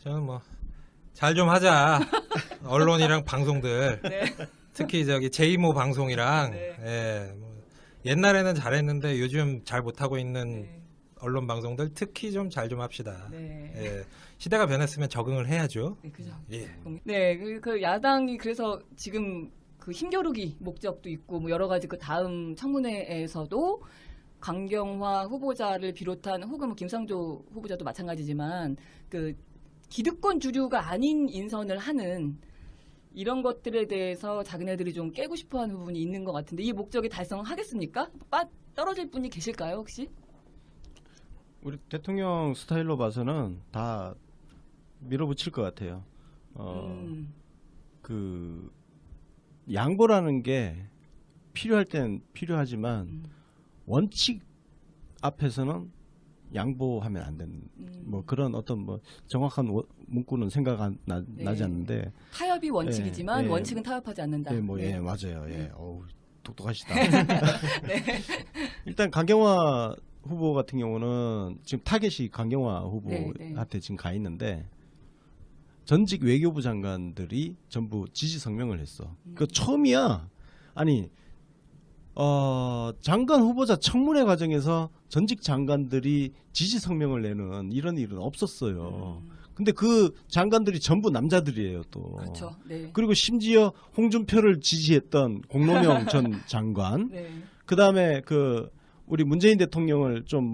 저는 뭐 잘 좀 하자. 언론이랑 방송들. 네. 특히 저기 제이모 방송이랑 네. 예, 뭐 옛날에는 잘했는데 요즘 잘 못하고 있는 네. 언론 방송들 특히 좀 잘 좀 합시다. 네. 예, 시대가 변했으면 적응을 해야죠. 네, 그죠. 예. 네, 그 야당이 그래서 지금 그 힘겨루기 목적도 있고 뭐 여러 가지 그 다음 청문회에서도 강경화 후보자를 비롯한 혹은 뭐 김상조 후보자도 마찬가지지만 그 기득권 주류가 아닌 인선을 하는 이런 것들에 대해서 자기네들이 좀 깨고 싶어하는 부분이 있는 것 같은데 이 목적이 달성하겠습니까? 떨어질 분이 계실까요 혹시? 우리 대통령 스타일로 봐서는 다 밀어붙일 것 같아요. 그 양보라는 게 필요할 땐 필요하지만 원칙 앞에서는 양보하면 안 되는 뭐 그런 어떤 뭐 정확한 문구는 생각 네. 나지 않는데 타협이 원칙이지만 예, 예. 원칙은 타협하지 않는다. 예, 뭐, 네. 예, 맞아요. 예. 어우, 똑똑하시다. 네. 일단 강경화 후보 같은 경우는 지금 타겟이 강경화 후보한테 네, 네. 지금 가 있는데 전직 외교부 장관들이 전부 지지 성명을 했어. 그 처음이야. 아니, 장관 후보자 청문회 과정에서 전직 장관들이 지지 성명을 내는 이런 일은 없었어요. 근데 그 장관들이 전부 남자들이에요, 또. 그렇죠. 네. 그리고 심지어 홍준표를 지지했던 공로명 전 장관, 네. 그 다음에 그 우리 문재인 대통령을 좀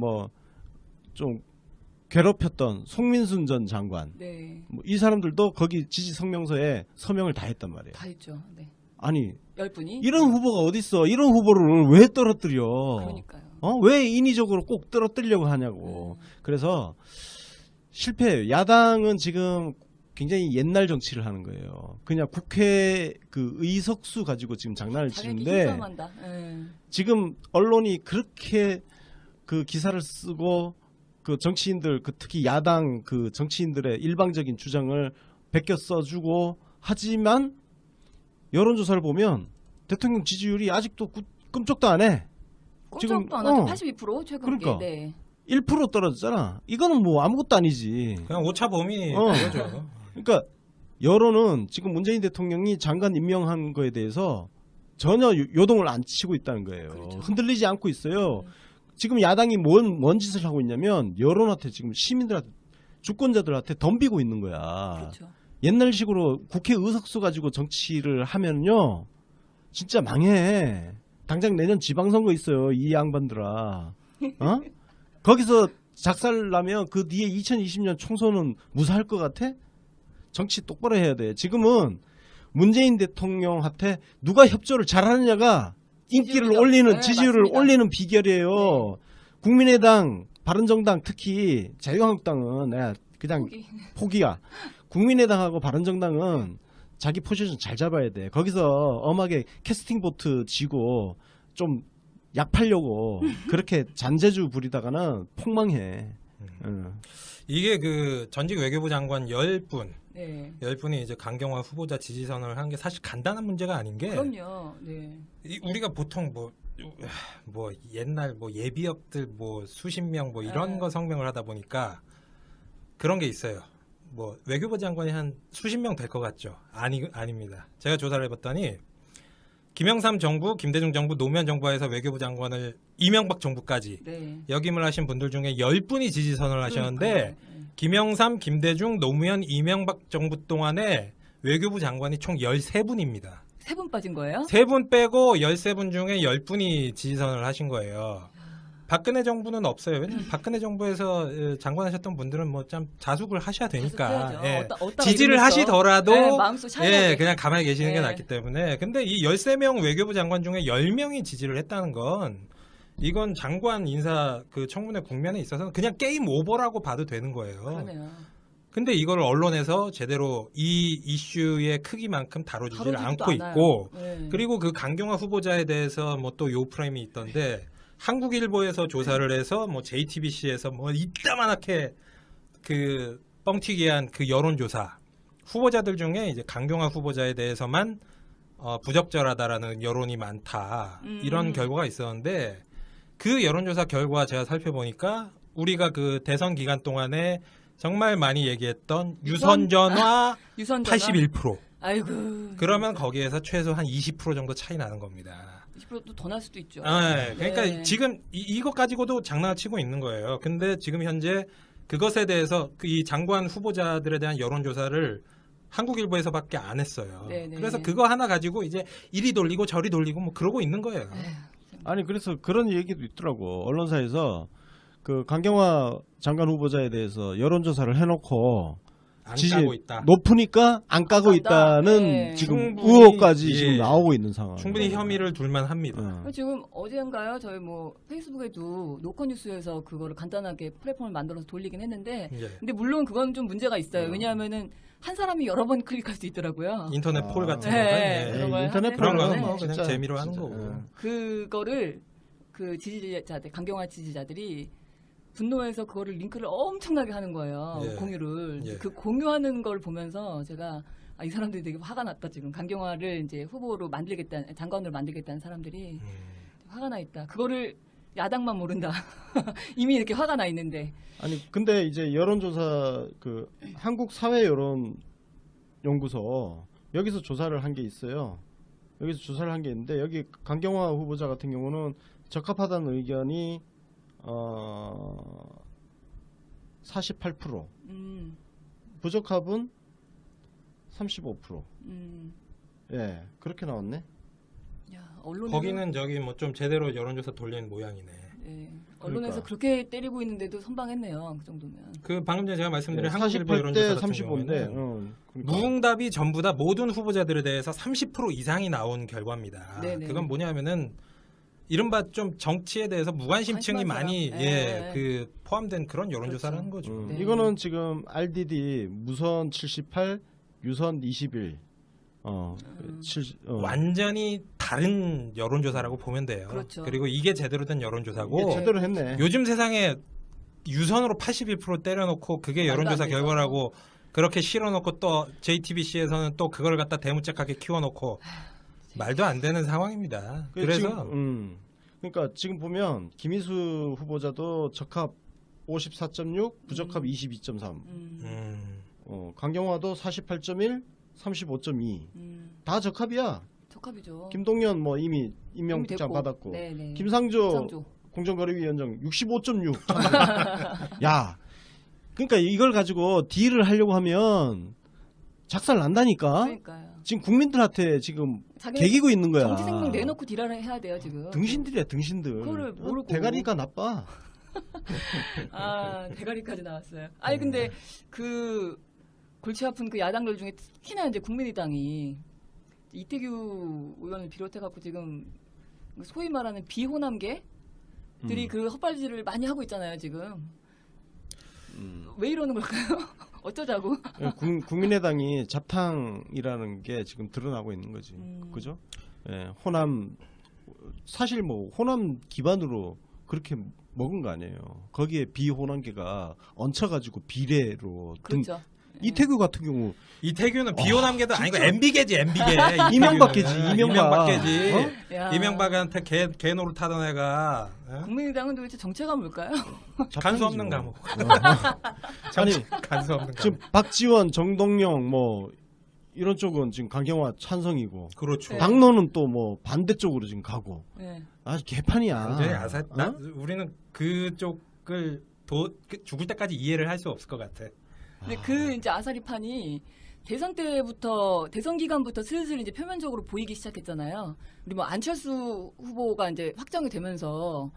괴롭혔던 송민순 전 장관, 네. 뭐 이 사람들도 거기 지지 성명서에 서명을 다 했단 말이에요. 다 했죠. 네. 아니 10분이? 이런 후보가 어딨어? 이런 후보를 왜 떨어뜨려? 그러니까요. 왜 인위적으로 꼭 떨어뜨리려고 하냐고. 그래서 실패해요. 야당은 지금 굉장히 옛날 정치를 하는 거예요. 그냥 국회 그 의석수 가지고 지금 장난을 자기 치는데 힘싸움한다. 지금 언론이 그렇게 그 기사를 쓰고 그 정치인들 그 특히 야당 그 정치인들의 일방적인 주장을 베껴 써주고 하지만 여론조사를 보면 대통령 지지율이 아직도 끔찍도 안 해. 꼼짝도 안 하죠. 82% 최근 그러니까. 게. 네. 1% 떨어졌잖아. 이거는 뭐 아무것도 아니지. 그냥 오차 범위 어. 그거죠. 그러니까 여론은 지금 문재인 대통령이 장관 임명한 거에 대해서 전혀 요동을 안 치고 있다는 거예요. 그렇죠. 흔들리지 않고 있어요. 지금 야당이 뭔 짓을 하고 있냐면 여론한테 지금 시민들한테 주권자들한테 덤비고 있는 거야. 그렇죠. 옛날식으로 국회 의석수 가지고 정치를 하면요 진짜 망해. 당장 내년 지방선거 있어요. 이 양반들아. 어? 거기서 작살나면 그 뒤에 2020년 총선은 무사할 것 같아? 정치 똑바로 해야 돼. 지금은 문재인 대통령한테 누가 협조를 잘하느냐가 인기를 지지율이죠. 올리는 네, 지지율을 맞습니다. 올리는 비결이에요. 네. 국민의당, 바른정당 특히 자유한국당은 그냥 포기야. 국민의당하고 바른정당은 자기 포지션 잘 잡아야 돼. 거기서 엄하게 캐스팅 보트 지고 좀 약팔려고 그렇게 잔재주 부리다가는 폭망해. 이게 그 전직 외교부 장관 10분, 네. 10분이 이제 강경화 후보자 지지 선언을 한 게 사실 간단한 문제가 아닌 게 그럼요. 네. 우리가 보통 뭐 옛날 뭐 예비역들 뭐 수십 명 뭐 이런 네. 거 성명을 하다 보니까 그런 게 있어요. 뭐 외교부 장관이 한 수십 명 될 것 같죠? 아닙니다. 제가 조사를 해봤더니 김영삼 정부, 김대중 정부, 노무현 정부에서 외교부 장관을 이명박 정부까지 네. 역임을 하신 분들 중에 10분이 지지 선언을 하셨는데 그러니까요. 네. 김영삼, 김대중, 노무현, 이명박 정부 동안에 외교부 장관이 총 13분입니다. 3분 빠진 거예요? 3분 빼고 13분 중에 10분이 지지 선언을 하신 거예요. 박근혜 정부는 없어요. 왜냐면 박근혜 정부에서 장관하셨던 분들은 뭐 좀 자숙을 하셔야 되니까 자숙해야죠. 예. 어디다가 지지를 이러면서. 하시더라도 네, 마음속 차이나게. 예, 그냥 가만히 계시는 게 네. 낫기 때문에 근데 이 13명 외교부 장관 중에 10명이 지지를 했다는 건 이건 장관 인사 그 청문회 국면에 있어서는 그냥 게임 오버라고 봐도 되는 거예요. 그러네요. 근데 이걸 언론에서 제대로 이 이슈의 크기만큼 다뤄주질 다뤄지지도 않고 않아요. 있고 네. 그리고 그 강경화 후보자에 대해서 뭐 또 요프레임이 있던데 한국일보에서 조사를 해서 뭐 JTBC에서 뭐 이따만하게 그 뻥튀기한 그 여론조사 후보자들 중에 이제 강경화 후보자에 대해서만 부적절하다라는 여론이 많다 이런 결과가 있었는데 그 여론조사 결과 제가 살펴보니까 우리가 그 대선 기간 동안에 정말 많이 얘기했던 유선전화 유선전화. 81%. 아이고. 그러면 거기에서 최소 한 20% 정도 차이 나는 겁니다. 20%도 더 날 수도 있죠. 그러니까 네. 지금 이것 가지고도 장난을 치고 있는 거예요. 근데 지금 현재 그것에 대해서 이 장관 후보자들에 대한 여론조사를 한국일보에서밖에 안 했어요. 네네. 그래서 그거 하나 가지고 이제 이리 돌리고 저리 돌리고 뭐 그러고 있는 거예요. 에휴, 아니 그래서 그런 얘기도 있더라고. 언론사에서 그 강경화 장관 후보자에 대해서 여론조사를 해놓고 안 지지 까고 있다. 높으니까 안 까고 깐다. 있다는 네. 지금 충분히, 의혹까지 예. 지금 나오고 있는 상황. 충분히 혐의를 둘만 합니다. 지금 어제인가요? 저희 뭐 페이스북에도 노컷뉴스에서 그거를 간단하게 플랫폼을 만들어서 돌리긴 했는데, 예. 근데 물론 그건 좀 문제가 있어요. 왜냐하면은 한 사람이 여러 번 클릭할 수 있더라고요. 인터넷 폴 같은 네, 거가 네. 예. 그런 걸 인터넷 하는 그런 폴은 거는 뭐 네. 그냥 진짜, 재미로 하는 진짜, 거고. 그거를 그 지지자들, 강경화 지지자들이 분노해서 그거를 링크를 엄청나게 하는 거예요. 예. 공유를. 예. 그 공유하는 걸 보면서 제가 이 사람들이 되게 화가 났다 지금. 강경화를 이제 후보로 만들겠다는, 장관으로 만들겠다는 사람들이 화가 나 있다. 그거를 야당만 모른다. 이미 이렇게 화가 나 있는데. 아니 근데 이제 여론조사 그 한국 사회 여론 연구소 여기서 조사를 한 게 있어요. 여기서 조사를 한 게 있는데 여기 강경화 후보자 같은 경우는 적합하다는 의견이 48%, 부적합은 35%. 예, 그렇게 나왔네. 야, 언론에서, 거기는 저기 뭐 좀 제대로 여론조사 돌리는 모양이네. 네, 언론에서 그러니까. 그렇게 때리고 있는데도 선방했네요. 그 정도면. 그 방금 전에 제가 말씀드린 한국일보 48대 여론조사 같은 35인데 경우에는 그러니까. 무응답이 전부 다 모든 후보자들에 대해서 30% 이상이 나온 결과입니다. 네네. 그건 뭐냐면은 이른바 좀 정치에 대해서 무관심층이 관심한 많이 사람. 예, 그 포함된 그런 여론조사라는 그렇죠. 거죠. 네. 이거는 지금 RDD 무선 78, 유선 21. 완전히 다른 여론조사라고 보면 돼요. 그렇죠. 그리고 이게 제대로 된 여론조사고 이게 제대로 했네. 요즘 세상에 유선으로 81% 때려놓고 그게 말도 여론조사 안 되죠. 결과라고 그렇게 실어놓고 또 JTBC에서는 또 그걸 갖다 대문짝하게 키워놓고 말도 안 되는 상황입니다. 그래서 그러니까 지금 보면 김희수 후보자도 적합 54.6, 부적합 22.3. 강경화도 48.1, 35.2. 다 적합이야. 적합이죠. 김동연 뭐 이미 임명 이미 특장 됐고. 받았고. 네네. 김상조 공정거래위원장 65.6. 야, 그러니까 이걸 가지고 딜을 하려고 하면 작살 난다니까. 그러니까요. 지금 국민들한테 지금 자기네 개기고 있는 거야. 정치 생명 내놓고 딜을 해야 돼요 지금. 등신들이야 등신들. 그거를 모르고. 대가리가 나빠. 대가리까지 나왔어요. 아니 근데 그 골치 아픈 그 야당들 중에 특히나 이제 국민의당이 이태규 의원을 비롯해갖고 지금 소위 말하는 비호남계들이 그 헛발질을 많이 하고 있잖아요 지금. 왜 이러는 걸까요? 어쩌자고? 국민의당이 잡탕이라는 게 지금 드러나고 있는 거지. 그죠? 예, 호남 사실 뭐 호남 기반으로 그렇게 먹은 거 아니에요. 거기에 비호남계가 얹혀가지고 비례로 그렇죠. 이태규 같은 경우 이태규는 비호남계도 아니고 MB계지 MB계. 이명박계지, 이명박계지. 야. 이명박한테 개 노릇 하던 애가 국민의당은 도대체 정체가 뭘까요? 간수 없는 감옥. 아니 간수 없는 지금 감옥. 박지원, 정동영 뭐 이런 쪽은 지금 강경화 찬성이고 그렇죠. 네. 박노는 또 뭐 반대쪽으로 지금 가고 네. 아주 개판이야. 완전히 아사. 어? 우리는 그쪽을 죽을 때까지 이해를 할 수 없을 것 같아. 근데 그 이제 아사리판이 대선 때부터 대선 기간부터 슬슬 이제 표면적으로 보이기 시작했잖아요. 우리 뭐 안철수 후보가 이제 확정이 되면서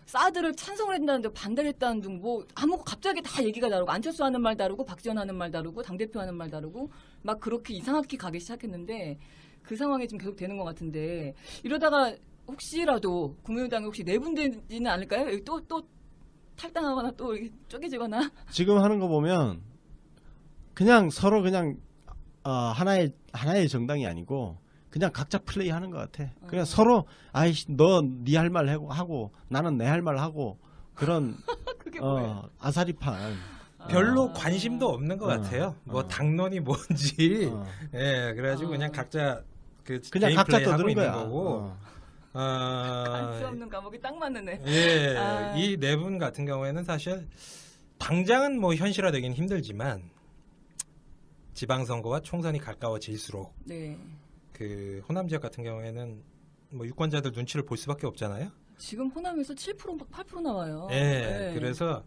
사드를 찬성을 한다는데 반대를 했다는 등 뭐 갑자기 다 얘기가 다르고 안철수 하는 말 다르고 박지원 하는 말 다르고 당대표 하는 말 다르고 막 그렇게 이상하게 가기 시작했는데 그 상황이 지금 계속 되는 것 같은데 이러다가 혹시라도 국민의당이 혹시 내분되지는 않을까요? 여기 또 탈당하거나 또 이렇게 쪼개지거나. 지금 하는 거 보면 그냥 서로 그냥 하나의 정당이 아니고 그냥 각자 플레이 하는 것 같아. 그냥 서로 아이씨 너 네 할 말 하고 나는 내 할 말 하고 그런 그게 뭐예요? 아사리판. 별로 관심도 없는 것 같아요. 뭐 당론이 뭔지. 예, 그래가지고 그냥 각자 그냥 개인 각자 플레이 하고 떠드는 있는 거야. 거고. 알 수 없는 과목이 딱 맞는 애. 예, 이 네 분 같은 경우에는 사실 당장은 뭐 현실화되기는 힘들지만 지방선거와 총선이 가까워질수록 네. 그 호남 지역 같은 경우에는 뭐 유권자들 눈치를 볼 수밖에 없잖아요. 지금 호남에서 7% 막 8% 나와요. 예. 네. 그래서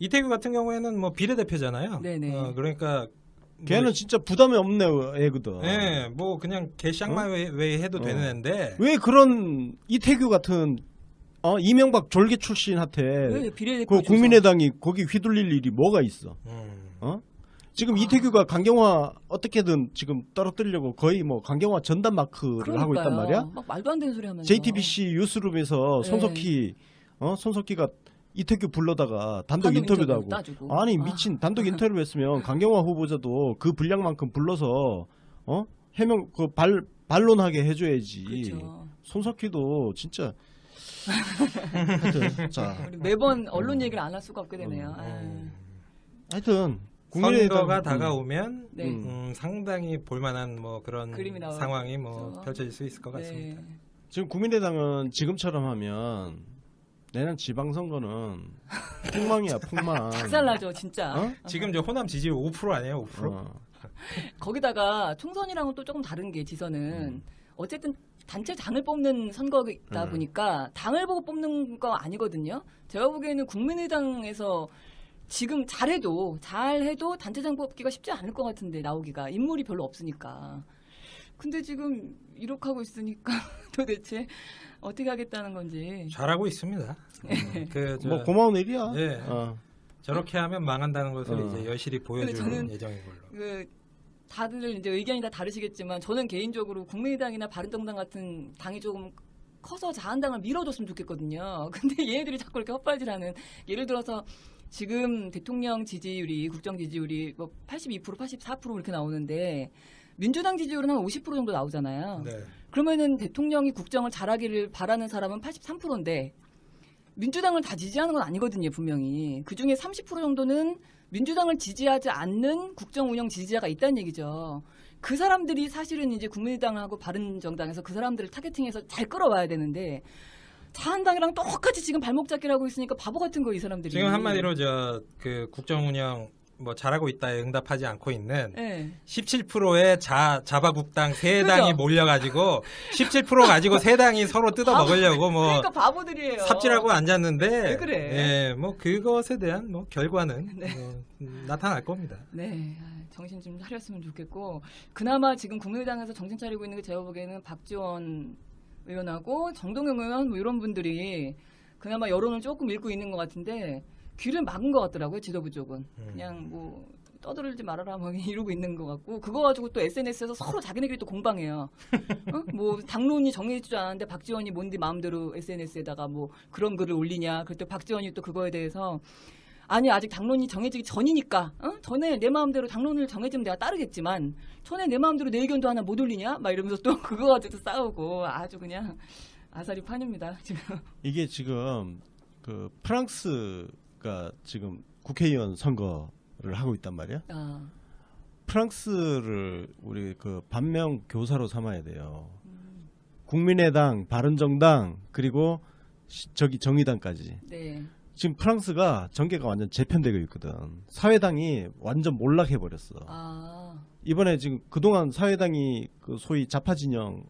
이태규 같은 경우에는 뭐 비례대표잖아요. 네네. 그러니까 걔는 진짜 부담이 없네 애거든. 예, 뭐 그냥 개쌍마 외에 해도 되는 애인데 왜 그런 이태규 같은 이명박 졸개 출신한테 왜 비례대표 그 국민의당이 거기 휘둘릴 일이 뭐가 있어? 지금 이태규가 강경화 어떻게든 지금 떨어뜨리려고 거의 뭐 강경화 전담 마크를 하고 있단 말이야. 막 말도 안 되는 소리 하면서. JTBC 뉴스룸에서 네. 손석희가 이태규 불러다가 단독 단독 인터뷰도 인터뷰 하고. 따주고. 아니 미친 단독 인터뷰 했으면 강경화 후보자도 그 분량만큼 불러서 해명 그 반론하게 해줘야지. 그렇죠. 손석희도 진짜 하여튼 자 우리 매번 언론 얘기를 안 할 수가 없게 되네요. 아유. 하여튼 선거가 다가오면 네. 상당히 볼만한 뭐 그런 그림이 나오죠. 상황이 뭐 펼쳐질 수 있을 것 같습니다. 네. 지금 국민의당은 지금처럼 하면 내년 지방선거는 폭망이야 폭망. 작살나죠 진짜. 지금 저 호남 지지율 5% 아니에요? 5%? 거기다가 총선이랑은 또 조금 다른 게 지선은 어쨌든 단체장을 뽑는 선거이다 보니까 당을 보고 뽑는 거 아니거든요. 제가 보기에는 국민의당에서 지금 잘해도 단체장 뽑기가 쉽지 않을 것 같은데 나오기가 인물이 별로 없으니까. 근데 지금 이렇게 하고 있으니까 도대체 어떻게 하겠다는 건지. 잘하고 있습니다. 뭐 고마운 일이야. 예. 저렇게 하면 망한다는 것을 이제 여실히 근데 보여줄 저는 예정인 걸로. 다들 이제 의견이 다 다르시겠지만 저는 개인적으로 국민의당이나 바른정당 같은 당이 조금 커서 자한당을 밀어줬으면 좋겠거든요. 근데 얘네들이 자꾸 이렇게 헛발질하는 예를 들어서 지금 대통령 지지율이 국정 지지율이 뭐 82%, 84% 이렇게 나오는데 민주당 지지율은 한 50% 정도 나오잖아요. 네. 그러면은 대통령이 국정을 잘하기를 바라는 사람은 83%인데 민주당을 다 지지하는 건 아니거든요, 분명히. 그중에 30% 정도는 민주당을 지지하지 않는 국정 운영 지지자가 있다는 얘기죠. 그 사람들이 사실은 이제 국민의당하고 바른정당에서 그 사람들을 타겟팅해서 잘 끌어와야 되는데 자한당이랑 똑같이 지금 발목 잡기를 하고 있으니까 바보 같은 거 이 사람들이. 지금 한마디로 그 국정 운영 뭐 잘하고 있다에 응답하지 않고 있는 네. 17%의 자바국당 세 그죠? 당이 몰려가지고 17% 가지고 세 당이 서로 뜯어 먹으려고 뭐 그러니까 바보들이에요. 삽질하고 앉았는데 왜 그래? 예, 뭐 그것에 대한 뭐 결과는 뭐 나타날 겁니다. 네, 정신 좀 차렸으면 좋겠고 그나마 지금 국민의당에서 정신 차리고 있는 게 제가 보기에는 박지원 의원하고 정동영 의원 뭐 이런 분들이 그나마 여론을 조금 읽고 있는 것 같은데 귀를 막은 것 같더라고요, 지도부 쪽은. 그냥 뭐 떠들지 말아라 뭐 이러고 있는 것 같고 그거 가지고 또 SNS에서 서로 자기네끼리 또 공방해요. 뭐 당론이 정해지지 않았는데 박지원이 뭔데 마음대로 SNS에다가 뭐 그런 글을 올리냐. 그랬더니 박지원이 또 그거에 대해서 아니 아직 당론이 정해지기 전이니까 전에 내 마음대로 당론을 정해지면 내가 따르겠지만 전에 내 마음대로 내 의견도 하나 못 올리냐 막 이러면서 또 그거 가지고 싸우고 아주 그냥 아사리 판입니다 지금. 이게 지금 그 프랑스가 지금 국회의원 선거를 하고 있단 말이야. 프랑스를 우리 그 반면 교사로 삼아야 돼요. 국민의당, 바른정당 그리고 저기 정의당까지. 네. 지금 프랑스가 전개가 완전 재편되고 있거든. 사회당이 완전 몰락해 버렸어. 이번에 지금 그동안 사회당이 그 소위 좌파 진영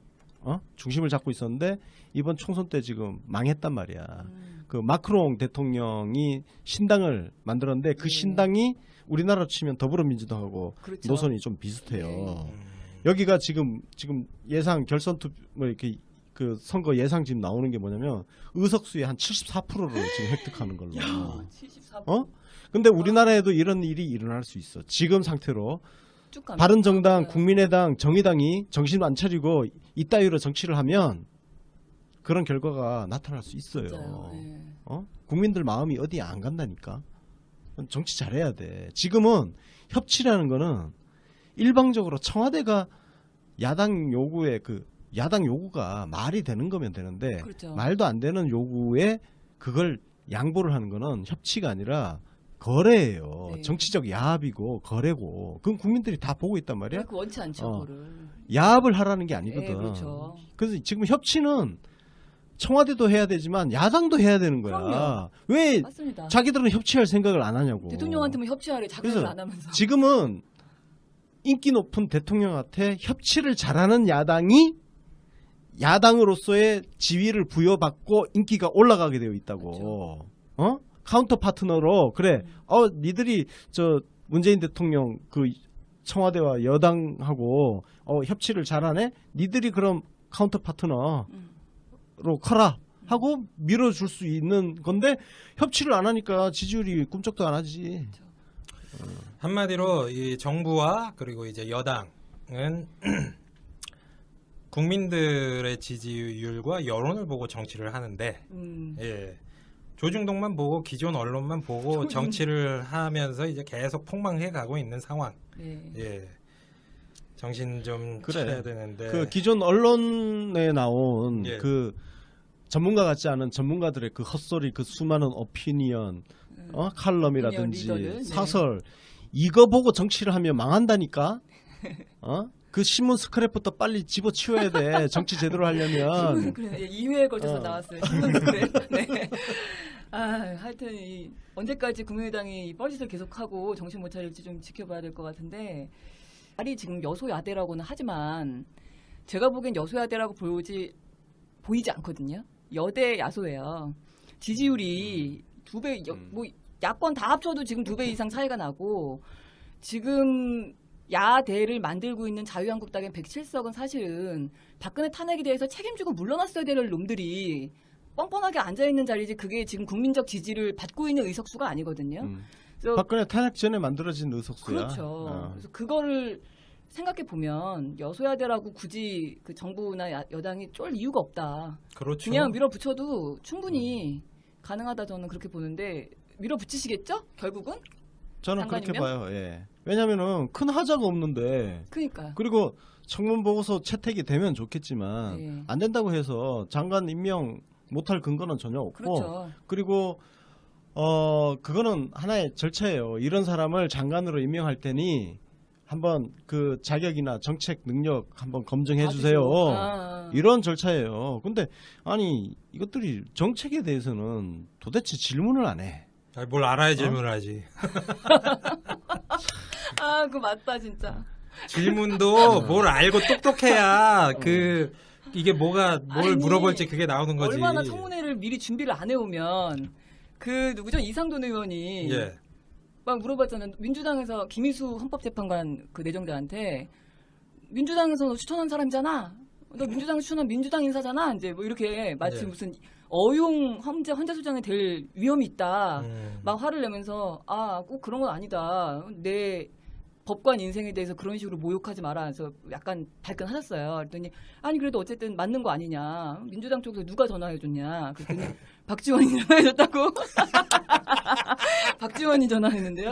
중심을 잡고 있었는데 이번 총선 때 지금 망했단 말이야. 그 마크롱 대통령이 신당을 만들었는데 그 신당이 우리나라로 치면 더불어민주당하고 그렇죠. 노선이 좀 비슷해요. 여기가 지금 예상 결선 투표 뭐 이렇게 그 선거 예상 지금 나오는 게 뭐냐면 의석수의 한 74%를 지금 획득하는 걸로. 74%. 근데 우리나라에도 이런 일이 일어날 수 있어. 지금 상태로 쭉 가면. 바른정당, 국민의당, 정의당이 정신 안 차리고 이따위로 정치를 하면 그런 결과가 나타날 수 있어요. 진짜요. 네. 국민들 마음이 어디에 안 간다니까. 정치 잘해야 돼. 지금은 협치라는 거는 일방적으로 청와대가 야당 요구에 야당 요구가 말이 되는 거면 되는데 그렇죠. 말도 안 되는 요구에 그걸 양보를 하는 거는 협치가 아니라 거래예요. 네. 정치적 야합이고 거래고 그건 국민들이 다 보고 있단 말이야. 그 원치 않죠, 그거를. 야합을 하라는 게 아니거든. 네, 그렇죠. 그래서 지금 협치는 청와대도 해야 되지만 야당도 해야 되는 거야. 그럼요. 왜 맞습니다. 자기들은 협치할 생각을 안 하냐고. 대통령한테만 협치하래 자기는 그래서 안 하면서. 지금은 인기 높은 대통령한테 협치를 잘하는 야당이 야당으로서의 지위를 부여받고 인기가 올라가게 되어 있다고. 어? 카운터 파트너로 그래. 니들이 저 문재인 대통령 그 청와대와 여당하고 협치를 잘하네. 니들이 그럼 카운터 파트너로 커라 하고 밀어줄 수 있는 건데 협치를 안 하니까 지지율이 꿈쩍도 안 하지. 한마디로 이 정부와 그리고 이제 여당은 국민들의 지지율과 여론을 보고 정치를 하는데 예. 조중동만 보고 기존 언론만 보고 정치를 하면서 이제 계속 폭망해 가고 있는 상황. 네. 예. 정신 좀 그래. 차려야 되는데. 그 기존 언론에 나온 예. 그 전문가 같지 않은 전문가들의 그 헛소리, 그 수많은 오피니언, 칼럼이라든지 오피니언 리더들, 사설 이거 보고 정치를 하면 망한다니까. 그 신문 스크랩부터 빨리 집어치워야 돼. 정치 제대로 하려면. 그래, 2회에 걸쳐서 나왔어요. 신문 스크랩. 네. 하여튼 언제까지 국민의당이 이 뻘짓을 계속하고 정신 못 차릴지 좀 지켜봐야 될 것 같은데 말이 지금 여소야대라고는 하지만 제가 보기엔 여소야대라고 보이지 않거든요. 여대 야소예요. 지지율이 2배, 뭐 야권 다 합쳐도 지금 2배 이상 차이가 나고 지금 야대를 만들고 있는 자유한국당의 107석은 사실은 박근혜 탄핵에 대해서 책임지고 물러났어야 될 놈들이 뻔뻔하게 앉아있는 자리지 그게 지금 국민적 지지를 받고 있는 의석수가 아니거든요. 그래서 박근혜 탄핵 전에 만들어진 의석수야. 그렇죠. 그래서 그거를 생각해 보면 여소야대라고 굳이 그 정부나 여당이 쫄 이유가 없다. 그렇죠. 그냥 밀어붙여도 충분히 가능하다 저는 그렇게 보는데 밀어붙이시겠죠? 결국은? 저는 그렇게 장관이면? 봐요. 예. 왜냐면은 큰 하자가 없는데. 그러니까. 그리고 청문 보고서 채택이 되면 좋겠지만 네. 안 된다고 해서 장관 임명 못할 근거는 전혀 없고. 그렇죠. 그리고 그거는 하나의 절차예요. 이런 사람을 장관으로 임명할 테니 한번 그 자격이나 정책 능력 한번 검증해 주세요. 이런 절차예요. 근데 아니 이것들이 정책에 대해서는 도대체 질문을 안 해. 뭘 알아야 질문을 하지. 그거 맞다 진짜. 질문도 뭘 알고 똑똑해야 이게 뭘 아니, 물어볼지 그게 나오는 거지. 얼마나 청문회를 미리 준비를 안 해오면 그 누구죠 이상돈 의원이 예. 막 물어봤잖아요. 민주당에서 김희수 헌법재판관 그 내정자한테 민주당에서 너 추천한 사람이잖아. 너 민주당 추천한 민주당 인사잖아. 이제 뭐 이렇게 마치 예. 무슨 어용 헌재소장이 될 위험이 있다. 막 화를 내면서 꼭 그런 건 아니다. 내 법관 인생에 대해서 그런 식으로 모욕하지 마라. 그래서 약간 발끈하셨어요. 그랬더니 아니 그래도 어쨌든 맞는 거 아니냐. 민주당 쪽에서 누가 전화해줬냐. 그랬더니 박지원이 전화해줬다고. 박지원이 전화했는데요.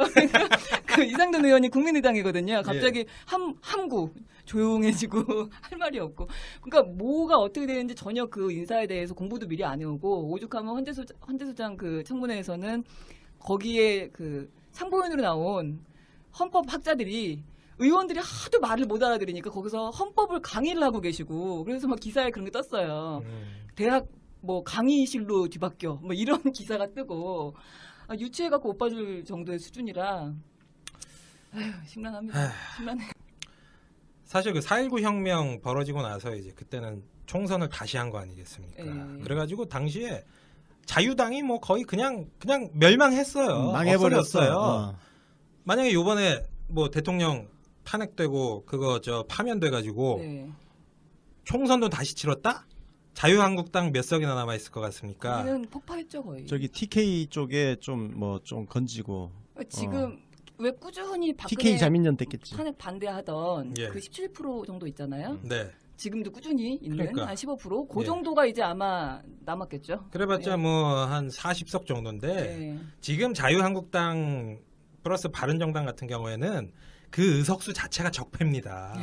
그 이상돈 의원이 국민의당이거든요. 갑자기 함구 조용해지고 할 말이 없고. 그러니까 뭐가 어떻게 되는지 전혀 그 인사에 대해서 공부도 미리 안 해오고 오죽하면 헌재소장 그 청문회에서는 거기에 그 참고인으로 나온 헌법 학자들이 의원들이 하도 말을 못 알아들으니까 거기서 헌법을 강의를 하고 계시고 그래서 막 기사에 그런 게 떴어요. 대학 뭐 강의실로 뒤바뀌어 뭐 이런 기사가 뜨고 유치해갖고 오빠 줄 정도의 수준이라 심란합니다. 심란해. 사실 그 4.19 혁명 벌어지고 나서 이제 그때는 총선을 다시 한 거 아니겠습니까? 그래가지고 당시에 자유당이 뭐 거의 그냥 멸망했어요. 망해버렸어요. 만약에 요번에 뭐 대통령 탄핵되고 그거 파면돼가지고 네. 총선도 다시 치렀다? 자유한국당 몇 석이나 남아 있을 것 같습니까? 거기는 폭파했죠 거의. 저기 TK 쪽에 좀 건지고. 지금 왜 꾸준히 박근혜 TK 자민련 됐겠지. 탄핵 반대하던 예. 그 17% 정도 있잖아요. 네. 지금도 꾸준히 있는 그러니까. 한 15%? 그 예. 정도가 이제 아마 남았겠죠. 그래봤자 뭐 한 40석 정도인데 네. 지금 자유한국당 플러스 바른정당 같은 경우에는 그 의석수 자체가 적폐입니다.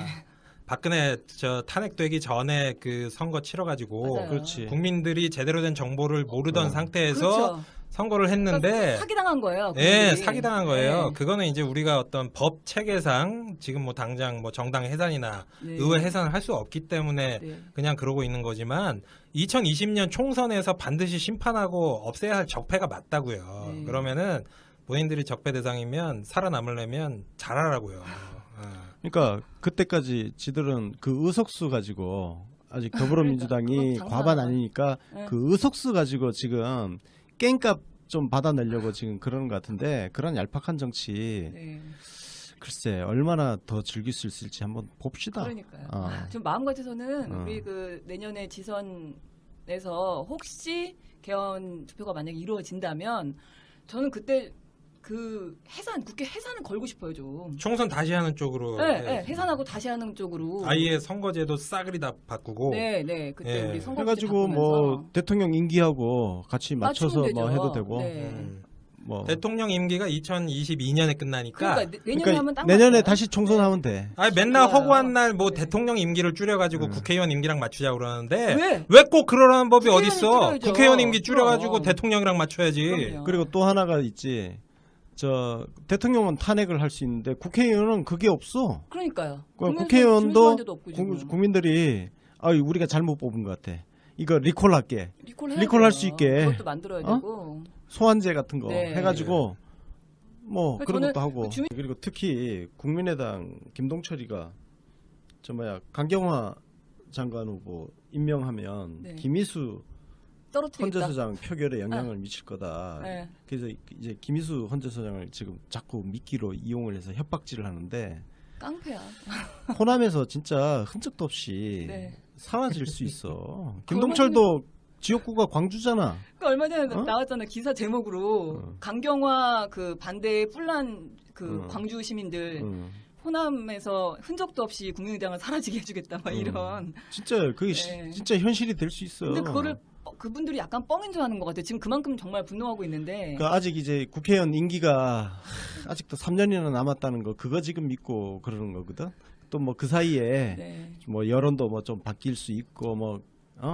박근혜 탄핵되기 전에 그 선거 치러가지고 맞아요. 그렇지. 국민들이 제대로 된 정보를 모르던 상태에서 그렇죠. 선거를 했는데 그러니까 사기당한 거예요. 예, 그분들이. 사기당한 거예요. 네. 그거는 이제 우리가 어떤 법 체계상 지금 뭐 당장 뭐 정당 해산이나 네. 의회 해산을 할 수 없기 때문에 네. 그냥 그러고 있는 거지만 2020년 총선에서 반드시 심판하고 없애야 할 적폐가 맞다고요. 네. 그러면은 본인들이 적폐 대상이면 살아남으려면 잘하라고요. 아. 그러니까 그때까지 지들은 그 의석수 가지고 아직 더불어민주당이 그러니까, 그건 과반 장난 아니니까 네. 그 의석수 가지고 지금 깽값 좀 받아내려고 지금 그러는 것 같은데 그런 얄팍한 정치 네. 글쎄 얼마나 더 즐길 수 있을지 한번 봅시다. 그러니까요. 어. 좀 마음 같아서는 어. 우리 그 내년에 지선에서 혹시 개헌 투표가 만약에 이루어진다면 저는 그때 그 해산 국회 해산을 걸고 싶어요 좀. 총선 다시 하는 쪽으로 네, 네, 해산하고 다시 하는 쪽으로. 아예 선거제도 싸그리 다 바꾸고 네, 네. 그때 예. 우리 선거 해가지고 뭐 대통령 임기하고 같이 맞춰서 맞추면 뭐 되죠. 해도 되고 네. 뭐 대통령 임기가 2022년에 끝나니까 그러니까 내년에 그러니까 하면 딱 내년에 맞아요. 다시 총선하면 돼. 아니 맨날 좋아요. 허구한 날 뭐 네. 대통령 임기를 줄여가지고 국회의원 임기랑 맞추자 그러는데 왜? 꼭 그러라는 법이 국회의원이 어딨어? 줄여야죠. 국회의원 임기 줄여가지고 그럼. 대통령이랑 맞춰야지. 그럼요. 그리고 또 하나가 있지. 저 대통령은 탄핵을 할 수 있는데 국회의원은 그게 없어. 그러니까요. 그러니까 국회의원도 주민들한테도 없고 지금. 국민들이 아 우리가 잘못 뽑은 것 같아. 이거 리콜할게. 리콜할 수 있게. 그것도 만들어야 어? 되고. 소환제 같은 거 네. 해가지고 뭐 그런 저는 것도 하고 주민- 그리고 특히 국민의당 김동철이가 저 뭐야 강경화 장관 후보 임명하면 네. 김희수 떨어뜨리겠다. 헌재소장 표결에 영향을 미칠 거다. 네. 그래서 이제 김희수 헌재소장을 지금 자꾸 미끼로 이용을 해서 협박질을 하는데 깡패야. 호남에서 진짜 흔적도 없이 네. 사라질 수 있어. 김동철도 지역구가 광주잖아. 그러니까 얼마 전에 어? 나왔잖아 기사 제목으로 어. 강경화 그 반대에 뿔난 그 어. 광주 시민들 응. 호남에서 흔적도 없이 국민의당을 사라지게 해주겠다 막 이런. 진짜 그게 네. 진짜 현실이 될 수 있어. 근데 그거를 그분들이 약간 뻥인 줄 아는 것 같아요. 지금 그만큼 정말 분노하고 있는데. 그러니까 아직 이제 국회의원 임기가 아직도 3년이나 남았다는 거 그거 지금 믿고 그러는 거거든. 또 뭐 그 사이에 네. 뭐 여론도 뭐 좀 바뀔 수 있고 뭐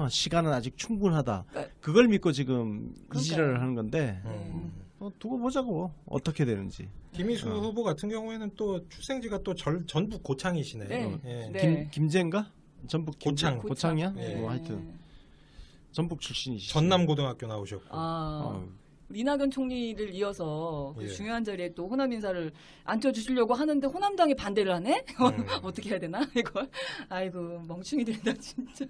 시간은 아직 충분하다. 그러니까- 그걸 믿고 지금 이지랄을 그러니까요. 하는 건데 음. 두고 보자고 어떻게 되는지. 김희수 후보 같은 경우에는 또 출생지가 또 전북 고창이시네. 네. 예. 네. 김제인가? 전북 고창. 고창이야? 네. 뭐 하여튼 전북 출신이시. 전남고등학교 나오셨고. 아. 이낙연 총리를 이어서 그 예. 중요한 자리에 또 호남 인사를 앉혀주시려고 하는데 호남당이 반대를 하네? 어떻게 해야 되나 이걸? 아이고 멍충이들이다 진짜.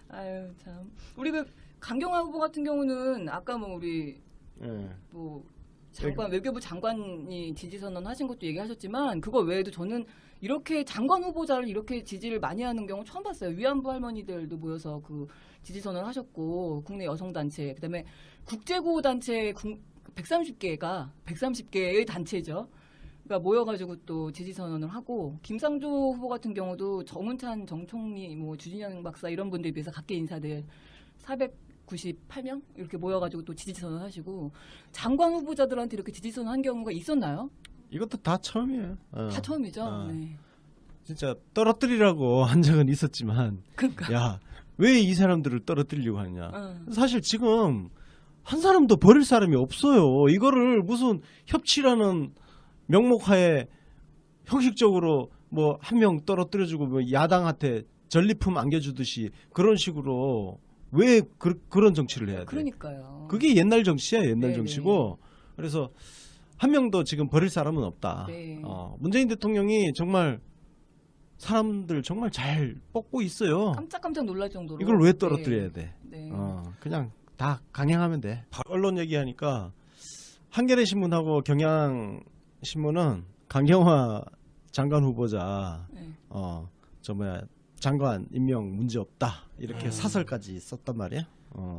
아유 참. 우리 그 강경화 후보 같은 경우는 아까 뭐 우리 예. 뭐 장관 외교부 장관이 지지 선언하신 것도 얘기하셨지만 그거 외에도 저는 이렇게 장관 후보자를 이렇게 지지를 많이 하는 경우 처음 봤어요. 위안부 할머니들도 모여서 그 지지 선언을 하셨고 국내 여성 단체 그다음에 국제구호 단체 130개의 단체죠. 그러니까 모여가지고 또 지지 선언을 하고 김상조 후보 같은 경우도 정운찬 정 총리 뭐 주진영 박사 이런 분들에 비해서 각계 인사들 498명 이렇게 모여가지고 또 지지 선언하시고 장관 후보자들한테 이렇게 지지 선언한 경우가 있었나요? 이것도 다 처음이에요. 다 처음이죠. 어. 네. 진짜 떨어뜨리라고 한 적은 있었지만 그러니까. 야 왜 이 사람들을 떨어뜨리려고 하냐. 어. 사실 지금 한 사람도 버릴 사람이 없어요. 이거를 무슨 협치라는 명목하에 형식적으로 뭐 한 명 떨어뜨려주고 뭐 야당한테 전리품 안겨주듯이 그런 식으로 왜 그런 정치를 해야 돼? 그러니까요. 그게 옛날 정치야, 옛날 네네. 정치고. 그래서 한 명도 지금 버릴 사람은 없다. 네. 문재인 대통령이 정말 사람들 정말 잘 뽑고 있어요. 깜짝깜짝 놀랄 정도로. 이걸 왜 떨어뜨려야 돼? 네. 그냥 다 강행하면 돼. 언론 얘기하니까 한겨레 신문하고 경향신문은 강경화 장관 후보자 네. 저 뭐야 장관 임명 문제 없다 이렇게 사설까지 썼단 말이야.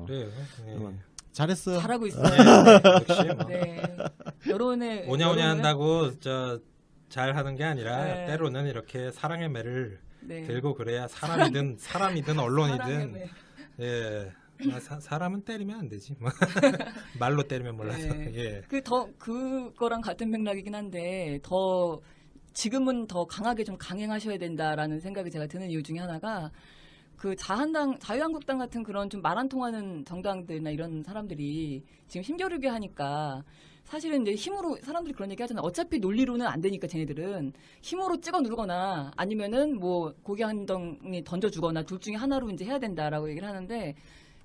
그래요. 예. 그러면 잘했어. 잘하고 있어요. 역시 뭐. 네. 여론에 오냐오냐 여론을- 한다고 잘하는 게 아니라 네. 때로는 이렇게 사랑의 매를 네. 들고 그래야 사람이든 사랑의 언론이든 매. 예. 사람은 때리면 안 되지. 뭐. 말로 때리면 몰라서. 네. 예. 그거랑 같은 맥락이긴 한데 지금은 더 강하게 좀 강행하셔야 된다라는 생각이 제가 드는 이유 중에 하나가 그 자유한국당 같은 그런 좀 말 안 통하는 정당들이나 이런 사람들이 지금 힘겨루게 하니까 사실은 이제 힘으로 사람들이 그런 얘기 하잖아요. 어차피 논리로는 안 되니까 쟤네들은 힘으로 찍어 누르거나 아니면은 뭐 고기 한 덩이 던져주거나 둘 중에 하나로 이제 해야 된다라고 얘기를 하는데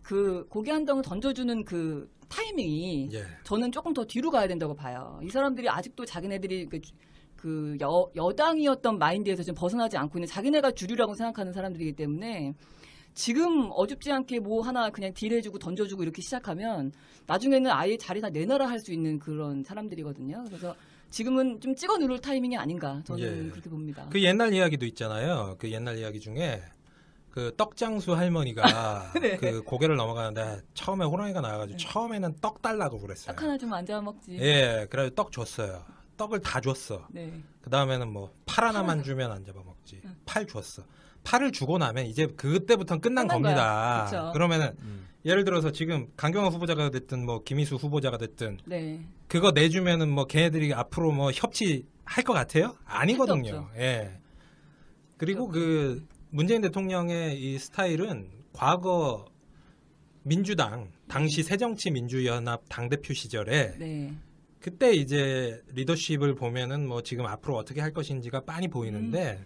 그 고기 한 덩을 던져주는 그 타이밍이 예. 저는 조금 더 뒤로 가야 된다고 봐요. 이 사람들이 아직도 자기네들이 그 여당이었던 마인드에서 좀 벗어나지 않고 있는 자기네가 주류라고 생각하는 사람들이기 때문에 지금 어줍지 않게 뭐 하나 그냥 딜해주고 던져주고 이렇게 시작하면 나중에는 아예 자리 다 내놔라 할 수 있는 그런 사람들이거든요. 그래서 지금은 좀 찍어 누를 타이밍이 아닌가 저는 예. 그렇게 봅니다. 그 옛날 이야기도 있잖아요. 그 옛날 이야기 중에 그 떡장수 할머니가 네. 그 고개를 넘어가는데 처음에 호랑이가 나와가지고 처음에는 떡 달라고 그랬어요. 딱 하나 좀 안 잡아 먹지. 예, 그래서 떡 줬어요. 떡을 다 줬어. 네. 그 다음에는 뭐 팔 하나만 주면 안 잡아먹지. 팔 줬어. 팔을 주고 나면 이제 그때부터는 끝난 끝난 겁니다. 거야. 그쵸. 그러면은 예를 들어서 지금 강경화 후보자가 됐든 뭐 김희수 후보자가 됐든 네. 그거 내주면은 뭐 걔네들이 앞으로 뭐 협치할 것 같아요? 아니거든요. 없죠. 예. 그리고 그 문재인 대통령의 이 스타일은 과거 민주당 당시 새정치민주연합 당대표 시절에 네. 그때 이제 리더십을 보면은 뭐 지금 앞으로 어떻게 할 것인지가 빤히 보이는데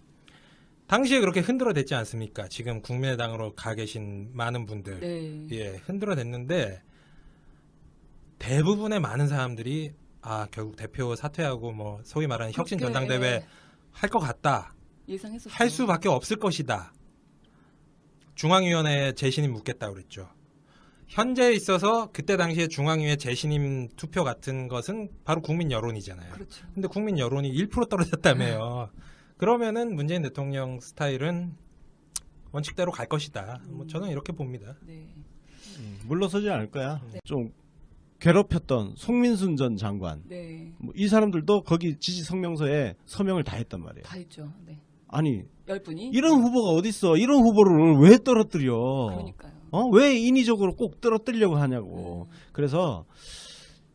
당시에 그렇게 흔들어댔지 않습니까? 지금 국민의당으로 가 계신 많은 분들 네. 예 흔들어댔는데 대부분의 많은 사람들이 아 결국 대표 사퇴하고 뭐 소위 말하는 혁신 그렇게, 전당대회 예. 할 것 같다 예상했었죠. 할 수밖에 없을 것이다 중앙위원회에 재신임 묻겠다 그랬죠. 현재에 있어서 그때 당시에 중앙위에 재신임 투표 같은 것은 바로 국민 여론이잖아요. 그렇죠. 근데 국민 여론이 1% 떨어졌다며요. 그러면은 문재인 대통령 스타일은 원칙대로 갈 것이다. 뭐 저는 이렇게 봅니다. 네. 물러서지 않을 거야. 네. 좀 괴롭혔던 송민순 전 장관. 네. 뭐 이 사람들도 거기 지지 성명서에 서명을 다 했단 말이에요. 다 했죠. 네. 아니 10분이? 이런 후보가 어딨어? 이런 후보를 왜 떨어뜨려? 그러니까요. 왜 인위적으로 꼭 떨어뜨리려고 하냐고. 그래서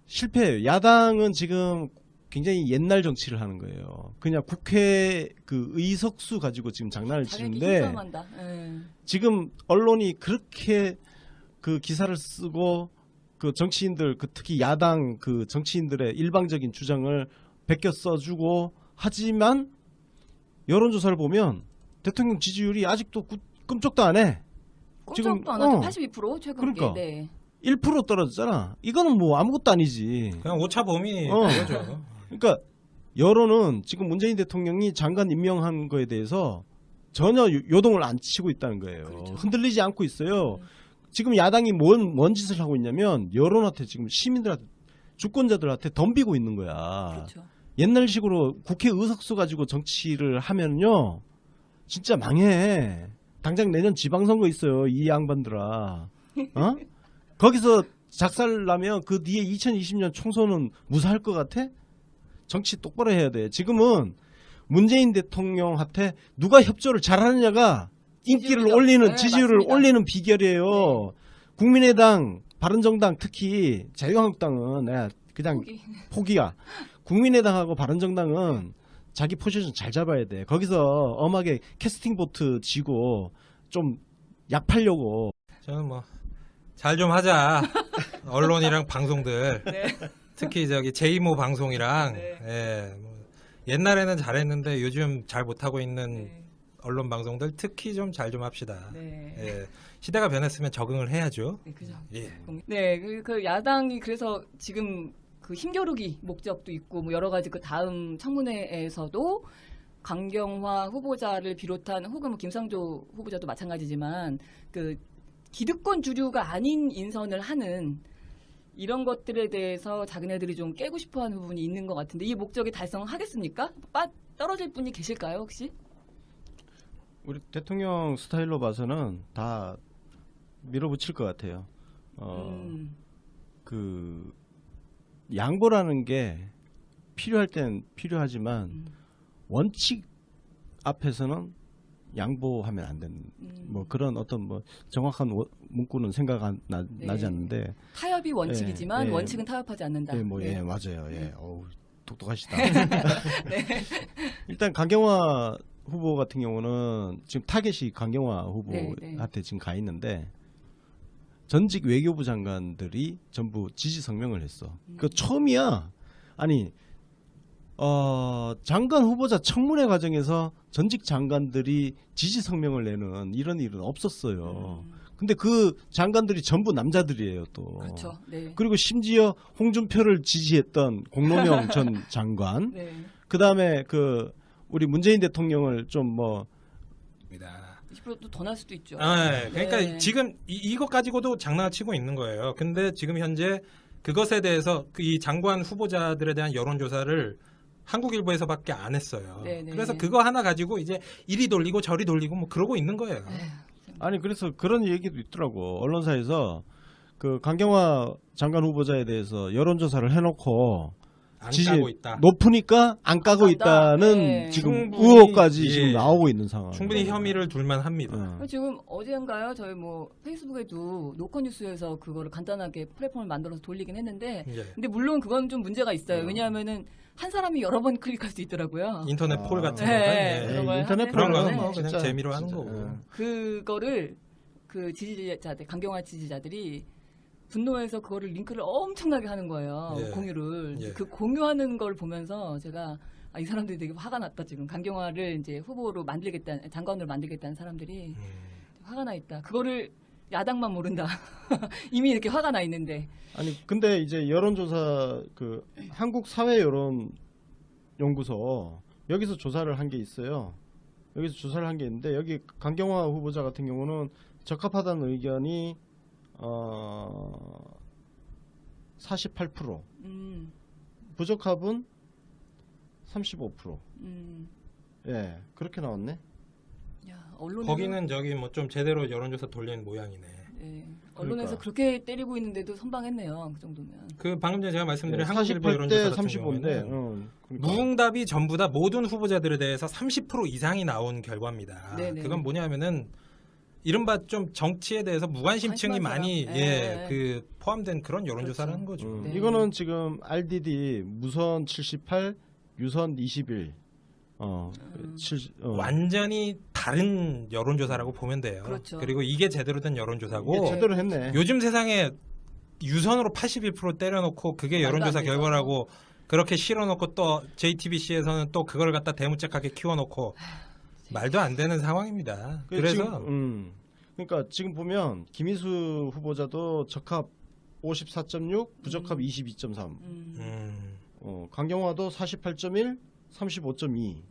실패해요. 야당은 지금 굉장히 옛날 정치를 하는 거예요. 그냥 국회 그 의석수 가지고 지금 장난을 자기네끼리 치는데 힘싸움한다. 예. 지금 언론이 그렇게 그 기사를 쓰고 그 정치인들 그 특히 야당 그 정치인들의 일방적인 주장을 베껴 써주고 하지만 여론조사를 보면 대통령 지지율이 아직도 끔찍도 안 해. 꼼짝도 안 하죠. 82% 최근 그러니까. 네. 1% 떨어졌잖아. 이거는 뭐 아무것도 아니지. 그냥 오차범위 어. 그거죠. 그러니까 여론은 지금 문재인 대통령이 장관 임명한 거에 대해서 전혀 요동을 안 치고 있다는 거예요. 그렇죠. 흔들리지 않고 있어요. 지금 야당이 뭔 짓을 하고 있냐면 여론한테 지금 시민들한테 주권자들한테 덤비고 있는 거야. 그렇죠. 옛날식으로 국회 의석수 가지고 정치를 하면요 진짜 망해. 당장 내년 지방선거 있어요. 이 양반들아. 어? 거기서 작살나면 그 뒤에 2020년 총선은 무사할 것 같아? 정치 똑바로 해야 돼. 지금은 문재인 대통령한테 누가 협조를 잘하느냐가 인기를 지지율이죠. 올리는 네, 지지율을 맞습니다. 올리는 비결이에요. 네. 국민의당, 바른정당 특히 자유한국당은 그냥 포기야. 국민의당하고 바른정당은 자기 포지션 잘 잡아야 돼. 거기서 엄하게 캐스팅 보트 지고 좀 약팔려고. 저는 뭐 잘 좀 하자. 언론이랑 방송들. 네. 특히 저기 제2모 방송이랑 네. 예, 뭐 옛날에는 잘했는데 요즘 잘 못하고 있는 네. 언론 방송들 특히 좀 잘 좀 합시다. 네. 예, 시대가 변했으면 적응을 해야죠. 네, 그죠. 예. 네, 그 야당이 그래서 지금 그 힘겨루기 목적도 있고 뭐 여러 가지 그 다음 청문회에서도 강경화 후보자를 비롯한 혹은 뭐 김상조 후보자도 마찬가지지만 그 기득권 주류가 아닌 인선을 하는 이런 것들에 대해서 자기네들이 좀 깨고 싶어하는 부분이 있는 것 같은데 이 목적이 달성하겠습니까? 떨어질 분이 계실까요 혹시? 우리 대통령 스타일로 봐서는 다 밀어붙일 것 같아요. 그 양보라는 게 필요할 땐 필요하지만 원칙 앞에서는 양보하면 안 되는 뭐 그런 어떤 뭐 정확한 문구는 생각 네. 나지 않는데 타협이 원칙이지만 예, 예. 원칙은 타협하지 않는다. 예, 뭐, 네. 예, 맞아요. 예. 어우, 똑똑하시다. 네. 일단 강경화 후보 같은 경우는 지금 타겟이 강경화 네, 후보한테 지금 가 있는데 전직 외교부 장관들이 전부 지지 성명을 했어. 그 처음이야. 아니 장관 후보자 청문회 과정에서 전직 장관들이 지지 성명을 내는 이런 일은 없었어요. 근데 그 장관들이 전부 남자들이에요 또. 그렇죠. 네. 그리고 심지어 홍준표를 지지했던 공로명 전 장관. 네. 그다음에 그 우리 문재인 대통령을 좀 뭐 20%도 더 날 수도 있죠. 그러니까 네. 지금 이것 가지고도 장난을 치고 있는 거예요. 근데 지금 현재 그것에 대해서 이 장관 후보자들에 대한 여론조사를 한국일보에서밖에 안 했어요. 네네. 그래서 그거 하나 가지고 이제 이리 돌리고 저리 돌리고 뭐 그러고 있는 거예요. 아니 그래서 그런 얘기도 있더라고. 언론사에서 그 강경화 장관 후보자에 대해서 여론조사를 해놓고 안 지지 까고 있다. 높으니까 안 까고 깐다. 있다는 네. 지금 충분히, 의혹까지 예. 지금 나오고 있는 상황. 충분히 혐의를 둘만 합니다. 지금 어제인가요? 저희 뭐 페이스북에도 노컷뉴스에서 그거를 간단하게 플랫폼을 만들어서 돌리긴 했는데, 예. 근데 물론 그건 좀 문제가 있어요. 왜냐하면은 한 사람이 여러 번 클릭할 수 있더라고요. 인터넷 폴 같은 네, 거가 네. 그런 걸 인터넷 하는데 그런 폴은 거는 뭐 그냥 진짜, 재미로 하는 진짜, 거고. 그거를 그 지지자들, 강경화 지지자들이 분노해서 그거를 링크를 엄청나게 하는 거예요. 예. 공유를. 예. 그 공유하는 걸 보면서 제가 이 사람들이 되게 화가 났다 지금. 강경화를 이제 후보로 만들겠다는, 장관으로 만들겠다는 사람들이 화가 나 있다. 그거를 야당만 모른다. 이미 이렇게 화가 나 있는데. 아니 근데 이제 여론조사 그 한국 사회 여론 연구소 여기서 조사를 한 게 있어요. 여기서 조사를 한 게 있는데 여기 강경화 후보자 같은 경우는 적합하다는 의견이 48%, 부적합은 35%. 예, 그렇게 나왔네. 야, 언론에서, 거기는 저기 뭐 좀 제대로 여론조사 돌리는 모양이네. 네, 언론에서 그러니까. 그렇게 때리고 있는데도 선방했네요. 그 정도면. 그 방금 전에 제가 말씀드린 한국일보 48대 여론조사 같은 35인데 경우에는 그러니까. 무응답이 전부 다 모든 후보자들에 대해서 30% 이상이 나온 결과입니다. 네네. 그건 뭐냐면은 이른바 좀 정치에 대해서 무관심층이 관심 많은 많이 사람. 그 포함된 그런 여론조사를 한 거죠. 네. 이거는 지금 RDD 무선 78, 유선 21. 완전히 다른 여론조사라고 보면 돼요. 그렇죠. 그리고 이게 제대로 된 여론조사고 이게 제대로 했네. 요즘 세상에 유선으로 81% 때려놓고 그게 말도 여론조사 안 되죠. 결과라고 그렇게 실어놓고 또 JTBC에서는 또 그걸 갖다 대문짝하게 키워놓고 말도 안 되는 상황입니다. 그래서 그러니까 지금 보면 김희수 후보자도 적합 54.6, 부적합 22.3. 강경화도 48.1, 35.2.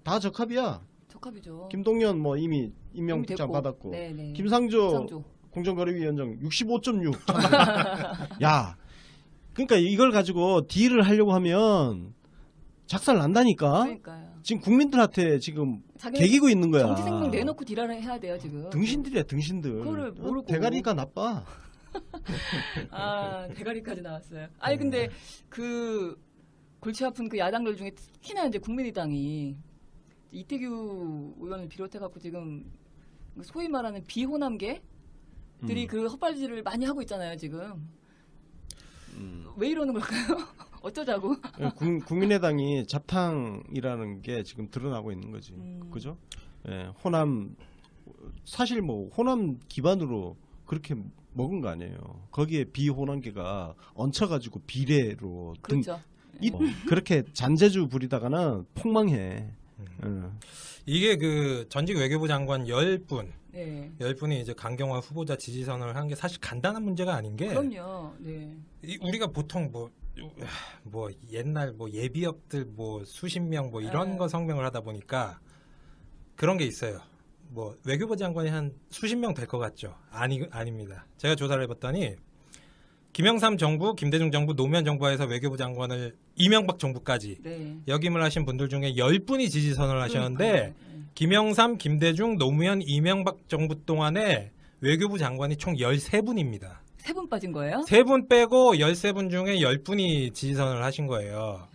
다 적합이야. 적합이죠. 김동연 뭐 이미 임명장 됐고. 받았고. 네네. 김상조 공정거래위원장 65.6. 야, 그러니까 이걸 가지고 딜을 하려고 하면 작살 난다니까. 그러니까요. 지금 국민들한테 지금 자기네 개기고 있는 거야. 정치 생명 내놓고 딜하를 해야 돼요 지금. 등신들이야 등신들. 그거를 모르고. 대가리가 나빠. 대가리까지 나왔어요. 아니 근데 그 골치 아픈 그 야당들 중에 특히나 이제 국민의당이 이태규 의원을 비롯해갖고 지금 소위 말하는 비호남계들이 그 헛발질을 많이 하고 있잖아요 지금. 왜 이러는 걸까요? 어쩌자고? 국민의당이 잡탕이라는 게 지금 드러나고 있는 거지. 그죠? 예, 호남 사실 뭐 호남 기반으로 그렇게 먹은 거 아니에요. 거기에 비호남계가 얹혀가지고 비례로 그렇죠. 그렇게 잔재주 부리다가는 폭망해. 이게 그 전직 외교부 장관 10분, 네. 10분이 이제 강경화 후보자 지지선을 한 게 사실 간단한 문제가 아닌 게 그럼요. 네. 우리가 보통 뭐 옛날 뭐 예비역들 뭐 수십 명 뭐 이런 거 성명을 하다 보니까 그런 게 있어요. 뭐 외교부 장관이 한 수십 명 될 것 같죠? 아닙니다. 제가 조사를 해봤더니 김영삼 정부, 김대중 정부, 노무현 정부에서 외교부 장관을 이명박 정부까지 네. 역임을 하신 분들 중에 10분이 지지선을 하셨는데 김영삼, 김대중, 노무현, 이명박 정부 동안에 외교부 장관이 총 13분입니다. 3분 빠진 거예요? 3분 빼고 13분 중에 10분이 지지선을 하신 거예요.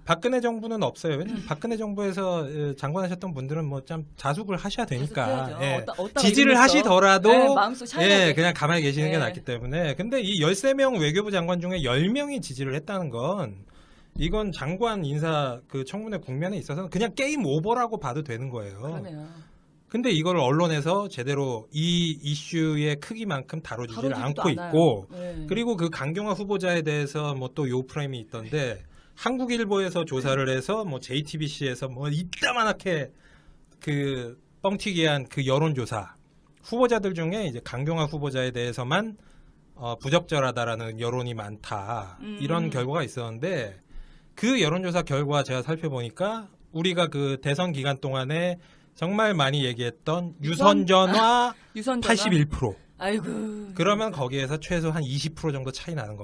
박근혜 정부는 없어요. 왜냐면 박근혜 정부에서 장관하셨던 분들은 뭐 좀 자숙을 하셔야 되니까 자숙해야죠. 예. 어디다가 지지를 이러면서. 하시더라도 네, 마음속 차이나게. 예, 그냥 가만히 계시는 게 네. 낫기 때문에 근데 이 13명 외교부 장관 중에 10명이 지지를 했다는 건 이건 장관 인사 그 청문회 국면에 있어서 그냥 게임 오버라고 봐도 되는 거예요. 그러네요. 근데 이걸 언론에서 제대로 이 이슈의 크기만큼 다뤄주질 다뤄주지도 않고 않아요. 있고 네. 그리고 그 강경화 후보자에 대해서 뭐 또 요프레임이 있던데 한국일보에서 조사를 해서 뭐 JTBC에서 뭐 이따만하게 그 뻥튀기한 그 여론조사 후보자들 중에 이제 강경화 후보자에 대해서만 부적절하다라는 여론이 많다 이런 결과가 있었는데 그 여론조사 결과 제가 살펴보니까 우리가 그 대선 기간 동안에 정말 많이 얘기했던 유선전화 유선전화. 81%. 아이고. 그러면 거기에서 최소 한 20% 정도 차이 나는 겁니다.